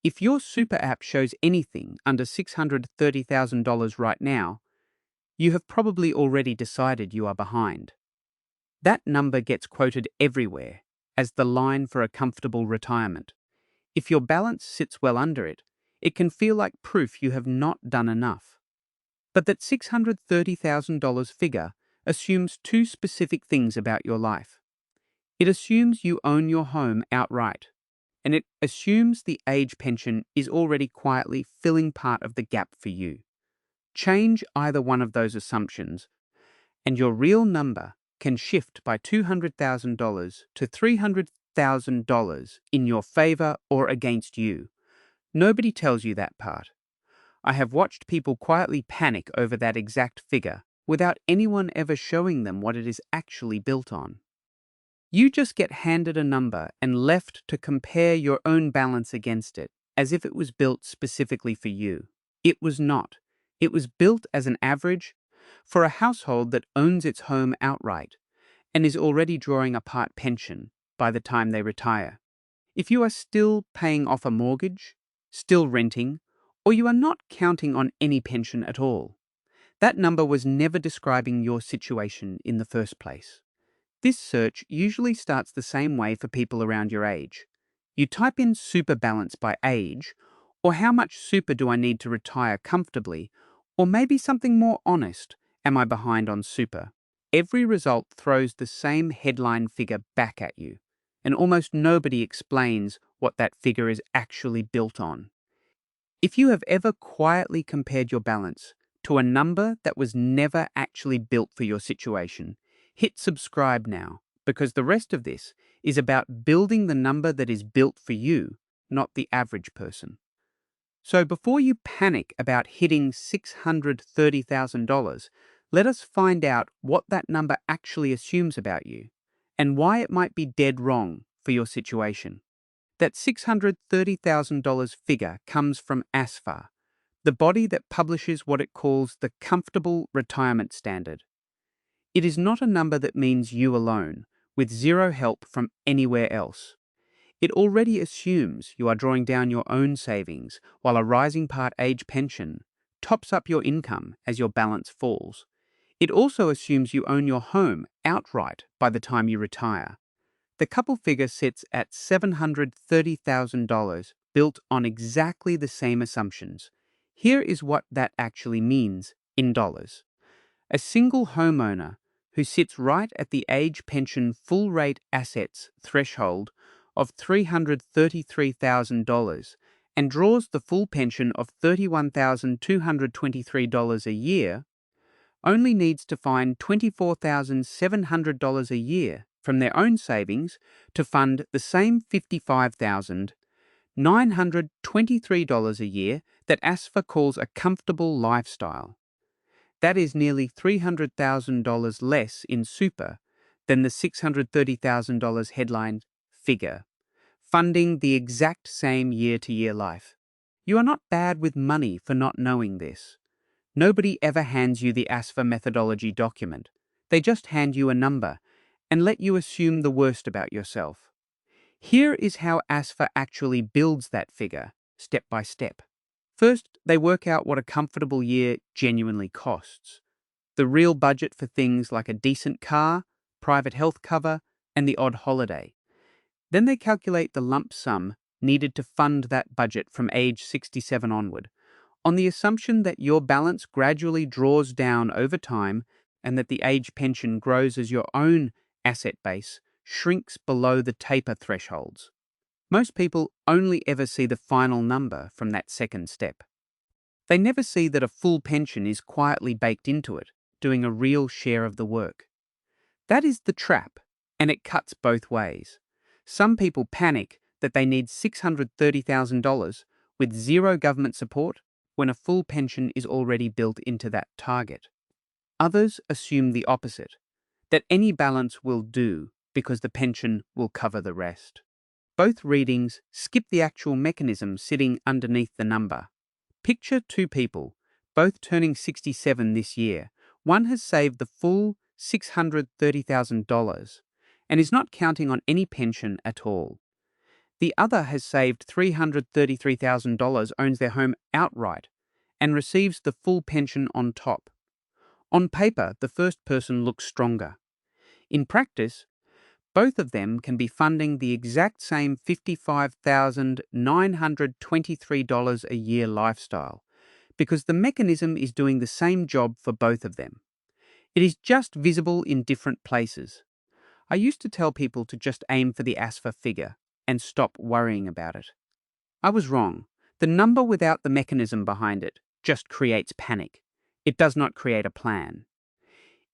If your super app shows anything under $630,000 right now, you have probably already decided you are behind. That number gets quoted everywhere as the line for a comfortable retirement. If your balance sits well under it, it can feel like proof you have not done enough. But that $630,000 figure assumes two specific things about your life. It assumes you own your home outright, and it assumes the age pension is already quietly filling part of the gap for you. Change either one of those assumptions, and your real number can shift by $200,000 to $300,000 in your favor or against you. Nobody tells you that part. I have watched people quietly panic over that exact figure without anyone ever showing them what it is actually built on. You just get handed a number and left to compare your own balance against it, as if it was built specifically for you. It was not. It was built as an average for a household that owns its home outright and is already drawing a part pension by the time they retire. If you are still paying off a mortgage, still renting, or you are not counting on any pension at all, that number was never describing your situation in the first place. This search usually starts the same way for people around your age. You type in super balance by age, or how much super do I need to retire comfortably, or maybe something more honest, am I behind on super? Every result throws the same headline figure back at you, and almost nobody explains what that figure is actually built on. If you have ever quietly compared your balance to a number that was never actually built for your situation, hit subscribe now, because the rest of this is about building the number that is built for you, not the average person. So before you panic about hitting $630,000, let us find out what that number actually assumes about you and why it might be dead wrong for your situation. That $630,000 figure comes from ASFA, the body that publishes what it calls the Comfortable Retirement Standard. It is not a number that means you alone, with zero help from anywhere else. It already assumes you are drawing down your own savings while a rising part age pension tops up your income as your balance falls. It also assumes you own your home outright by the time you retire. The couple figure sits at $730,000, built on exactly the same assumptions. Here is what that actually means in dollars. A single homeowner who sits right at the age pension full rate assets threshold of $333,000 and draws the full pension of $31,223 a year, only needs to find $24,700 a year from their own savings to fund the same $55,923 a year that ASFA calls a comfortable lifestyle. That is nearly $300,000 less in super than the $630,000 headline figure, funding the exact same year-to-year life. You are not bad with money for not knowing this. Nobody ever hands you the ASFA methodology document. They just hand you a number and let you assume the worst about yourself. Here is how ASFA actually builds that figure, step by step. First, they work out what a comfortable year genuinely costs. The real budget for things like a decent car, private health cover, and the odd holiday. Then they calculate the lump sum needed to fund that budget from age 67 onward, on the assumption that your balance gradually draws down over time and that the age pension grows as your own asset base shrinks below the taper thresholds. Most people only ever see the final number from that second step. They never see that a full pension is quietly baked into it, doing a real share of the work. That is the trap, and it cuts both ways. Some people panic that they need $630,000 with zero government support when a full pension is already built into that target. Others assume the opposite, that any balance will do because the pension will cover the rest. Both readings skip the actual mechanism sitting underneath the number. Picture two people, both turning 67 this year. One has saved the full $630,000 and is not counting on any pension at all. The other has saved $333,000, owns their home outright, and receives the full pension on top. On paper, the first person looks stronger. In practice, both of them can be funding the exact same $55,923 a year lifestyle, because the mechanism is doing the same job for both of them. It is just visible in different places. I used to tell people to just aim for the ASFA figure and stop worrying about it. I was wrong. The number without the mechanism behind it just creates panic. It does not create a plan.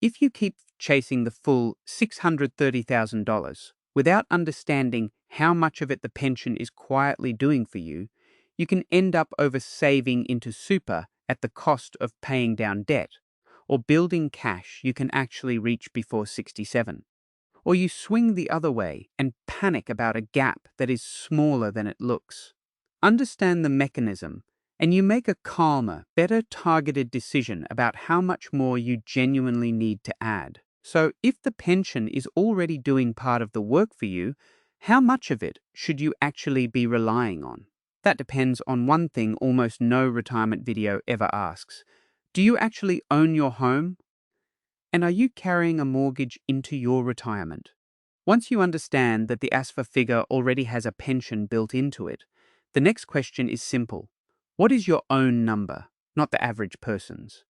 If you keep chasing the full $630,000 without understanding how much of it the pension is quietly doing for you, you can end up over-saving into super at the cost of paying down debt, or building cash you can actually reach before 67. Or you swing the other way and panic about a gap that is smaller than it looks. Understand the mechanism, and you make a calmer, better targeted decision about how much more you genuinely need to add. So if the pension is already doing part of the work for you, how much of it should you actually be relying on? That depends on one thing almost no retirement video ever asks. Do you actually own your home? And are you carrying a mortgage into your retirement? Once you understand that the ASFA figure already has a pension built into it, the next question is simple. What is your own number, not the average person's?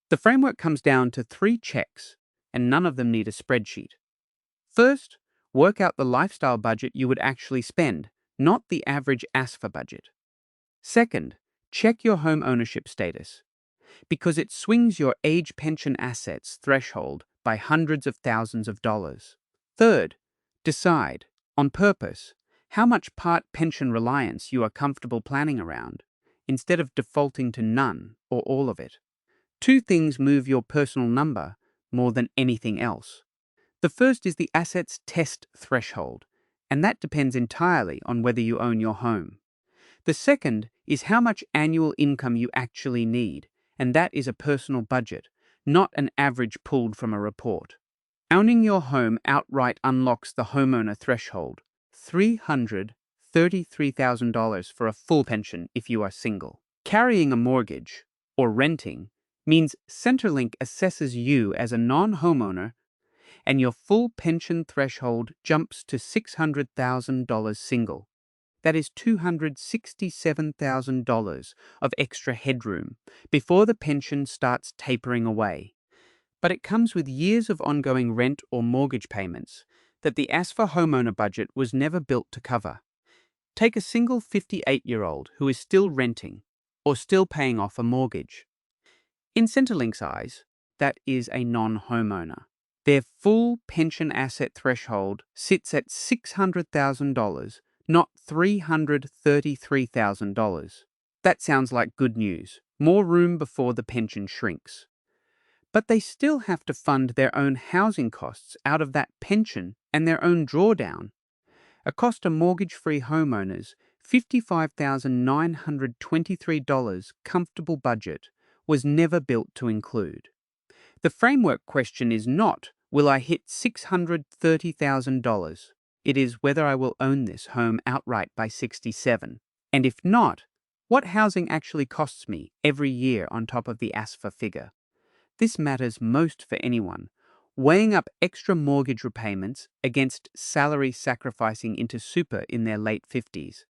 The framework comes down to 3 checks, and none of them need a spreadsheet. First, work out the lifestyle budget you would actually spend, not the average ASFA budget. Second, check your home ownership status, because it swings your age pension assets threshold by hundreds of thousands of dollars. Third, decide, on purpose, how much part pension reliance you are comfortable planning around, instead of defaulting to none or all of it. 2 things move your personal number more than anything else. The first is the assets test threshold, and that depends entirely on whether you own your home. The second is how much annual income you actually need, and that is a personal budget, not an average pulled from a report. Owning your home outright unlocks the homeowner threshold, $333,000 for a full pension if you are single. Carrying a mortgage, or renting, means Centrelink assesses you as a non-homeowner, and your full pension threshold jumps to $600,000 single. That is $267,000 of extra headroom before the pension starts tapering away. But it comes with years of ongoing rent or mortgage payments that the ASFA homeowner budget was never built to cover. Take a single 58-year-old who is still renting or still paying off a mortgage. In Centrelink's eyes, that is a non-homeowner. Their full pension asset threshold sits at $600,000, not $333,000. That sounds like good news. More room before the pension shrinks. But they still have to fund their own housing costs out of that pension and their own drawdown. A Costa mortgage-free homeowners $55,923 comfortable budget was never built to include. The framework question is not, will I hit $630,000? It is whether I will own this home outright by 67. And if not, what housing actually costs me every year on top of the ASFA figure? This matters most for anyone weighing up extra mortgage repayments against salary sacrificing into super in their late 50s.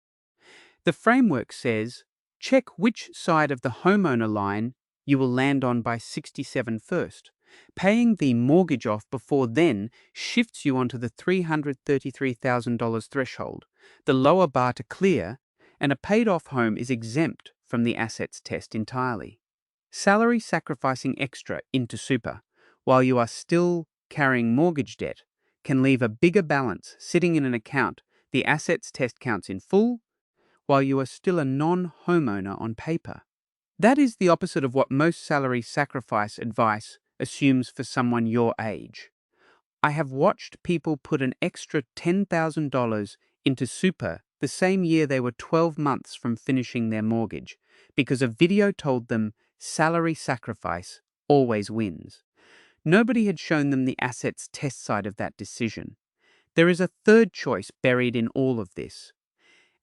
The framework says, check which side of the homeowner line you will land on by 67 first. Paying the mortgage off before then shifts you onto the $333,000 threshold, the lower bar to clear, and a paid-off home is exempt from the assets test entirely. Salary sacrificing extra into super, while you are still carrying mortgage debt, can leave a bigger balance sitting in an account the assets test counts in full, while you are still a non-homeowner on paper. That is the opposite of what most salary sacrifice advice assumes for someone your age. I have watched people put an extra $10,000 into super the same year they were 12 months from finishing their mortgage, because a video told them salary sacrifice always wins. Nobody had shown them the assets test side of that decision. There is a third choice buried in all of this.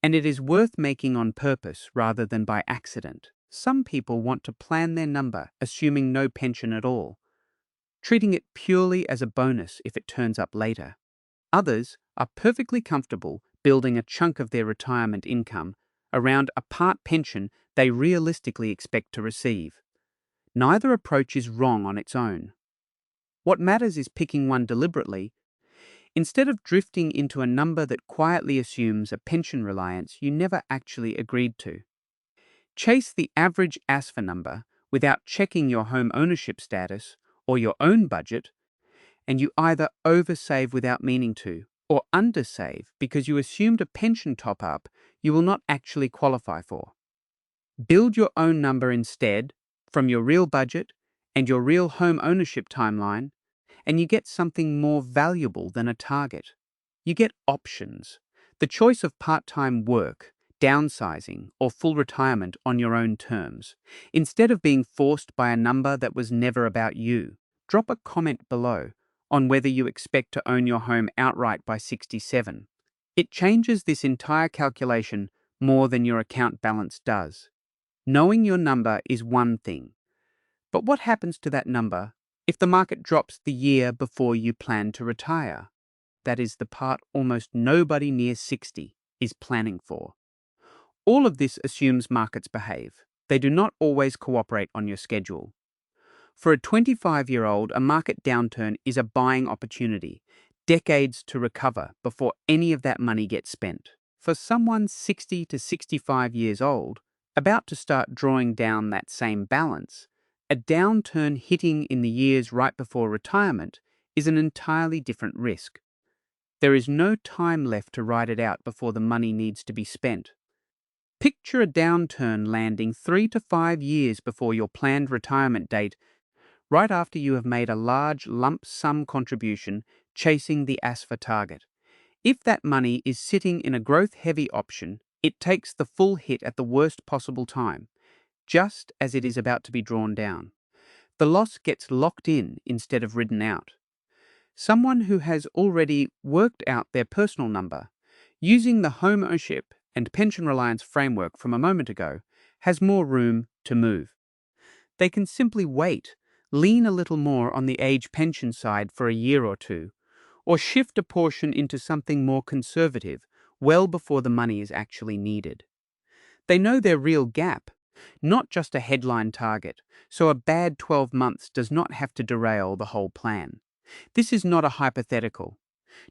And it is worth making on purpose rather than by accident. Some people want to plan their number, assuming no pension at all, treating it purely as a bonus if it turns up later. Others are perfectly comfortable building a chunk of their retirement income around a part pension they realistically expect to receive. Neither approach is wrong on its own. What matters is picking one deliberately, instead of drifting into a number that quietly assumes a pension reliance you never actually agreed to. Chase the average ASFA number without checking your home ownership status or your own budget, and you either oversave without meaning to, or undersave because you assumed a pension top-up you will not actually qualify for. Build your own number instead from your real budget and your real home ownership timeline, and you get something more valuable than a target. You get options, the choice of part-time work, downsizing, or full retirement on your own terms, instead of being forced by a number that was never about you. Drop a comment below on whether you expect to own your home outright by 67. It changes this entire calculation more than your account balance does. Knowing your number is one thing, but what happens to that number if the market drops the year before you plan to retire? That is the part almost nobody near 60 is planning for. All of this assumes markets behave. They do not always cooperate on your schedule. For a 25-year-old, a market downturn is a buying opportunity, decades to recover before any of that money gets spent. For someone 60 to 65 years old, about to start drawing down that same balance, a downturn hitting in the years right before retirement is an entirely different risk. There is no time left to ride it out before the money needs to be spent. Picture a downturn landing 3 to 5 years before your planned retirement date, right after you have made a large lump sum contribution chasing the ASFA target. If that money is sitting in a growth-heavy option, it takes the full hit at the worst possible time, just as it is about to be drawn down. The loss gets locked in instead of ridden out. Someone who has already worked out their personal number, using the home ownership and pension reliance framework from a moment ago, has more room to move. They can simply wait, lean a little more on the age pension side for a year or two, or shift a portion into something more conservative well before the money is actually needed. They know their real gap, not just a headline target, so a bad 12 months does not have to derail the whole plan. This is not a hypothetical.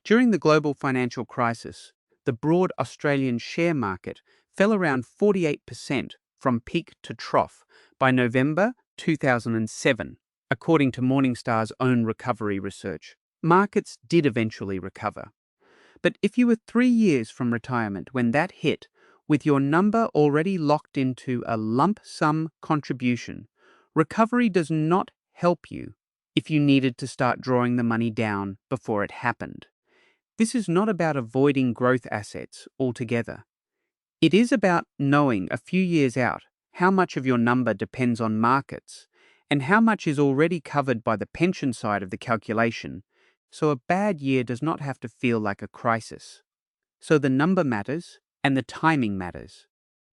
During the global financial crisis, the broad Australian share market fell around 48% from peak to trough by November 2007, according to Morningstar's own recovery research. Markets did eventually recover. But if you were 3 years from retirement when that hit, with your number already locked into a lump sum contribution, recovery does not help you if you needed to start drawing the money down before it happened. This is not about avoiding growth assets altogether. It is about knowing a few years out how much of your number depends on markets and how much is already covered by the pension side of the calculation, so a bad year does not have to feel like a crisis. So the number matters and the timing matters.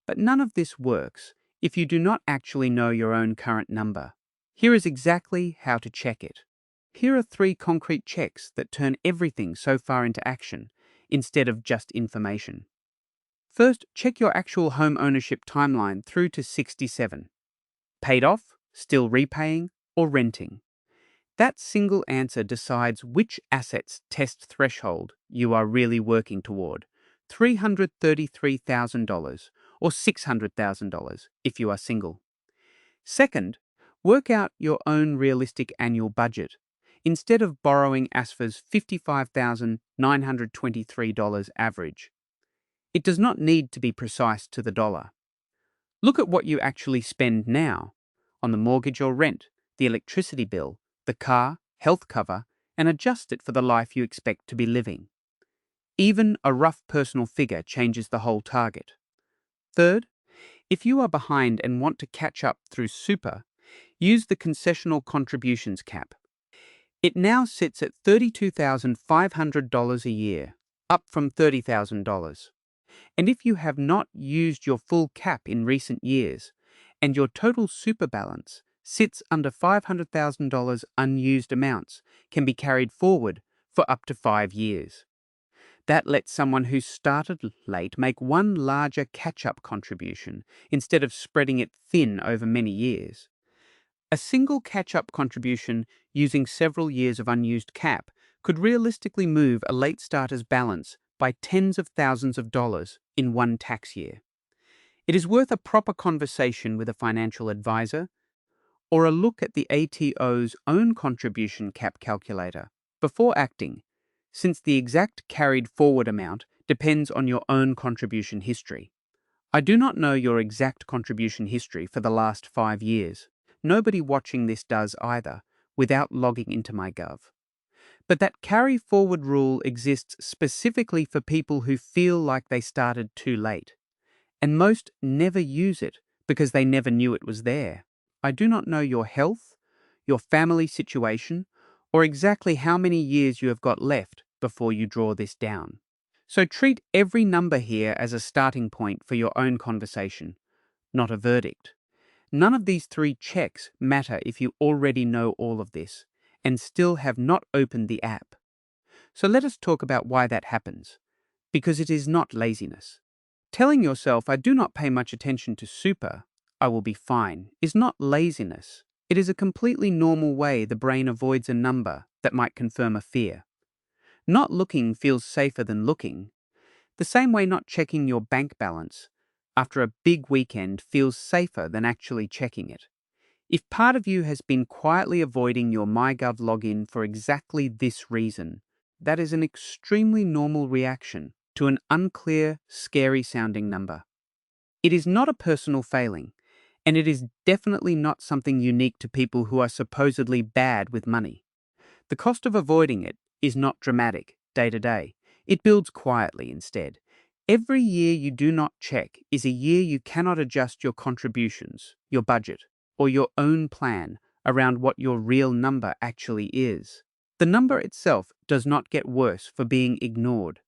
But none of this works if you do not actually know your own current number. Here is exactly how to check it. Here are 3 concrete checks that turn everything so far into action, instead of just information. First, check your actual home ownership timeline through to 67. Paid off, still repaying, or renting? That single answer decides which asset's test threshold you are really working toward: $333,000 or $600,000 if you are single. Second, work out your own realistic annual budget. Instead of borrowing ASFA's $55,923 average, it does not need to be precise to the dollar. Look at what you actually spend now on the mortgage or rent, the electricity bill, the car, health cover, and adjust it for the life you expect to be living. Even a rough personal figure changes the whole target. Third, if you are behind and want to catch up through super, use the concessional contributions cap. It now sits at $32,500 a year, up from $30,000. And if you have not used your full cap in recent years, and your total super balance sits under $500,000, unused amounts can be carried forward for up to 5 years. That lets someone who started late make one larger catch-up contribution instead of spreading it thin over many years. A single catch-up contribution using several years of unused cap could realistically move a late starter's balance by tens of thousands of dollars in one tax year. It is worth a proper conversation with a financial advisor or a look at the ATO's own contribution cap calculator before acting, since the exact carried forward amount depends on your own contribution history. I do not know your exact contribution history for the last 5 years. Nobody watching this does either, without logging into MyGov. But that carry forward rule exists specifically for people who feel like they started too late. And most never use it because they never knew it was there. I do not know your health, your family situation, or exactly how many years you have got left before you draw this down. So treat every number here as a starting point for your own conversation, not a verdict. None of these 3 checks matter if you already know all of this and still have not opened the app. So let us talk about why that happens, because it is not laziness. Telling yourself, I do not pay much attention to super, I will be fine, is not laziness. It is a completely normal way the brain avoids a number that might confirm a fear. Not looking feels safer than looking, the same way not checking your bank balance after a big weekend feels safer than actually checking it. If part of you has been quietly avoiding your MyGov login for exactly this reason, that is an extremely normal reaction to an unclear, scary-sounding number. It is not a personal failing, and it is definitely not something unique to people who are supposedly bad with money. The cost of avoiding it is not dramatic, day to day. It builds quietly instead. Every year you do not check is a year you cannot adjust your contributions, your budget, or your own plan around what your real number actually is. The number itself does not get worse for being ignored.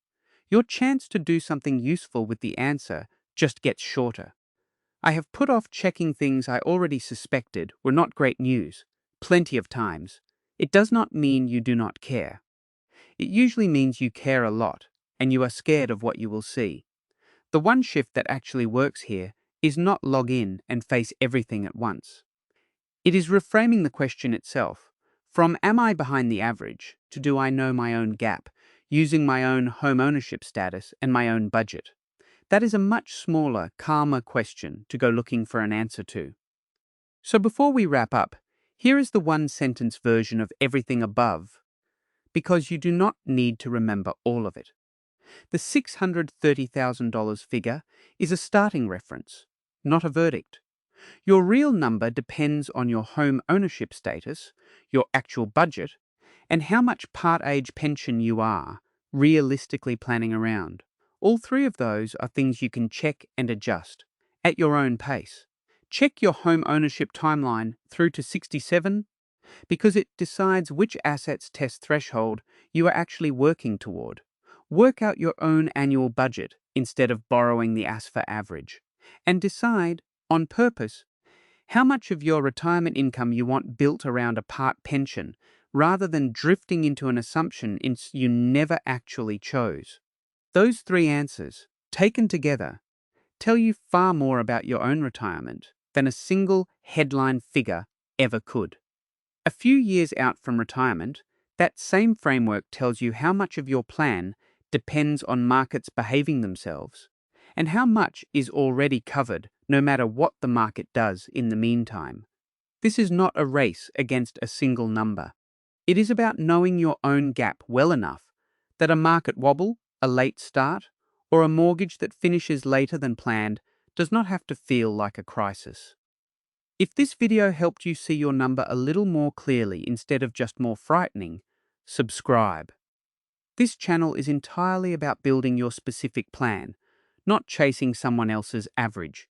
Your chance to do something useful with the answer just gets shorter. I have put off checking things I already suspected were not great news, plenty of times. It does not mean you do not care. It usually means you care a lot, and you are scared of what you will see. The one shift that actually works here is not log in and face everything at once. It is reframing the question itself, from am I behind the average to do I know my own gap, using my own home ownership status and my own budget. That is a much smaller, calmer question to go looking for an answer to. So before we wrap up, here is the one-sentence version of everything above, because you do not need to remember all of it. The $630,000 figure is a starting reference, not a verdict. Your real number depends on your home ownership status, your actual budget, and how much part-age pension you are realistically planning around. All 3 of those are things you can check and adjust at your own pace. Check your home ownership timeline through to 67 because it decides which assets test threshold you are actually working toward. Work out your own annual budget instead of borrowing the ASFA average, and decide, on purpose, how much of your retirement income you want built around a part pension rather than drifting into an assumption you never actually chose. Those 3 answers, taken together, tell you far more about your own retirement than a single headline figure ever could. A few years out from retirement, that same framework tells you how much of your plan depends on markets behaving themselves, and how much is already covered no matter what the market does in the meantime. This is not a race against a single number. It is about knowing your own gap well enough that a market wobble, a late start, or a mortgage that finishes later than planned does not have to feel like a crisis. If this video helped you see your number a little more clearly instead of just more frightening, subscribe. This channel is entirely about building your specific plan, not chasing someone else's average.